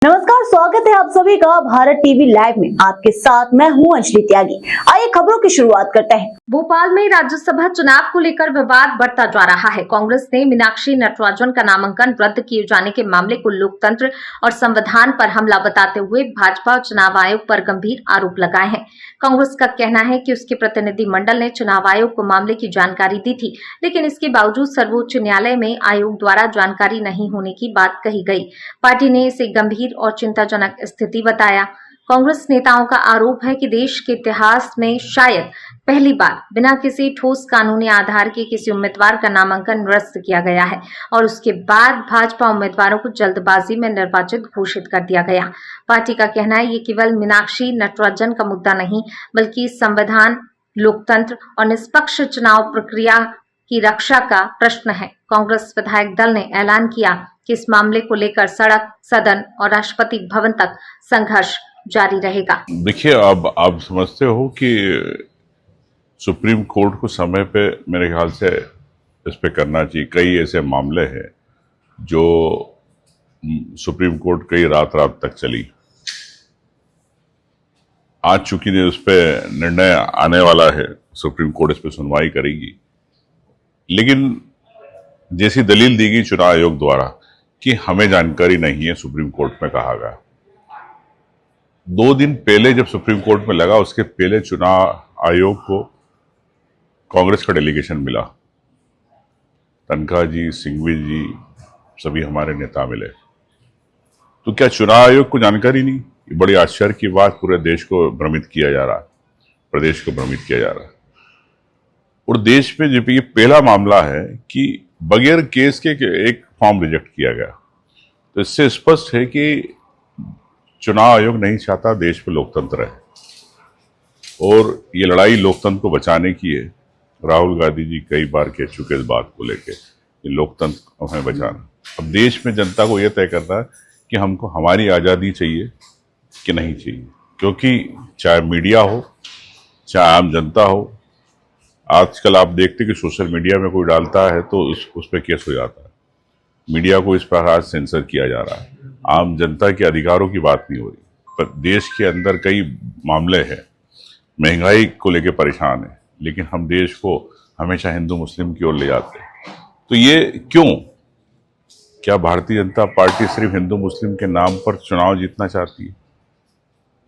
नमस्कार, स्वागत है आप सभी का भारत टीवी लाइव में। आपके साथ मैं हूं अंजलि त्यागी। आइए खबरों की शुरुआत करते हैं। भोपाल में राज्यसभा चुनाव को लेकर विवाद बढ़ता जा रहा है। कांग्रेस ने मीनाक्षी नटराजन का नामांकन रद्द किए जाने के मामले को लोकतंत्र और संविधान पर हमला बताते हुए भाजपा और चुनाव आयोग पर गंभीर आरोप लगाए हैं। कांग्रेस का कहना है कि उसके प्रतिनिधि मंडल ने चुनाव आयोग को मामले की जानकारी दी थी, लेकिन इसके बावजूद सर्वोच्च न्यायालय में आयोग द्वारा जानकारी नहीं होने की बात कही गई। पार्टी ने इसे गंभीर और चिंताजनक स्थिति बताया। कांग्रेस नेताओं का आरोप है कि देश के इतिहास में शायद पहली बार बिना किसी ठोस कानूनी आधार के किसी उम्मीदवार का नामांकन निरस्त किया गया है और उसके बाद भाजपा उम्मीदवारों को जल्दबाजी में निर्वाचित घोषित कर दिया गया। पार्टी का कहना है ये केवल मीनाक्षी नटराजन का मुद्दा नहीं, बल्कि संविधान, लोकतंत्र और निष्पक्ष चुनाव प्रक्रिया की रक्षा का प्रश्न है। कांग्रेस विधायक दल ने ऐलान किया कि इस मामले को लेकर सड़क, सदन और राष्ट्रपति भवन तक संघर्ष जारी रहेगा। देखिए, अब आप समझते हो कि सुप्रीम कोर्ट को समय पे मेरे ख्याल से इस पे करना चाहिए। कई ऐसे मामले हैं जो सुप्रीम कोर्ट कई रात तक चली। आज चूंकि उस पे निर्णय आने वाला है, सुप्रीम कोर्ट इस पे सुनवाई करेगी, लेकिन जैसी दलील दी गई चुनाव आयोग द्वारा कि हमें जानकारी नहीं है, सुप्रीम कोर्ट में कहा गया। 2 दिन पहले जब सुप्रीम कोर्ट में लगा, उसके पहले चुनाव आयोग को कांग्रेस का डेलीगेशन मिला। तनखा जी, सिंघवी जी, सभी हमारे नेता मिले। तो क्या चुनाव आयोग को जानकारी नहीं? ये बड़ी आश्चर्य की बात। पूरे देश को भ्रमित किया जा रहा है, प्रदेश को भ्रमित किया जा रहा है। और देश में जब ये पहला मामला है कि बगैर केस के एक फॉर्म रिजेक्ट किया गया, तो इससे स्पष्ट है कि चुनाव आयोग नहीं चाहता देश में लोकतंत्र है, और ये लड़ाई लोकतंत्र को बचाने की है। राहुल गांधी जी कई बार कह चुके इस बात को लेके कि लोकतंत्र को हमें बचाना। अब देश में जनता को यह तय करना है कि हमको हमारी आज़ादी चाहिए कि नहीं चाहिए, क्योंकि चाहे मीडिया हो, चाहे आम जनता हो, आजकल आप देखते कि सोशल मीडिया में कोई डालता है तो उस पर केस हो जाता है। मीडिया को इस प्रकार सेंसर किया जा रहा है। आम जनता के अधिकारों की बात नहीं हो रही। पर देश के अंदर कई मामले हैं, महंगाई को लेकर परेशान है, लेकिन हम देश को हमेशा हिंदू मुस्लिम की ओर ले जाते हैं। तो ये क्यों? क्या भारतीय जनता पार्टी सिर्फ हिंदू मुस्लिम के नाम पर चुनाव जीतना चाहती है?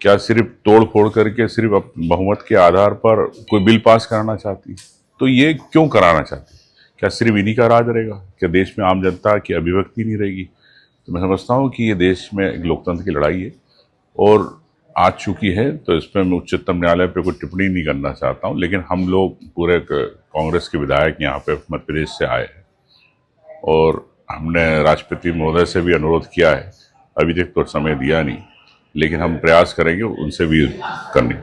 क्या सिर्फ तोड़ फोड़ करके सिर्फ बहुमत के आधार पर कोई बिल पास कराना चाहती है? तो ये क्यों कराना चाहती है? क्या सिर्फ इन्हीं का राज रहेगा? क्या देश में आम जनता की अभिव्यक्ति नहीं रहेगी? तो मैं समझता हूँ कि ये देश में एक लोकतंत्र की लड़ाई है, और आज चुकी है, तो इस पर मैं उच्चतम न्यायालय पे कोई टिप्पणी नहीं करना चाहता हूँ। लेकिन हम लोग पूरे कांग्रेस के विधायक यहाँ पे मध्य प्रदेश से आए हैं, और हमने राष्ट्रपति महोदय से भी अनुरोध किया है। अभी तक तो समय दिया नहीं, लेकिन हम प्रयास करेंगे उनसे भी करने।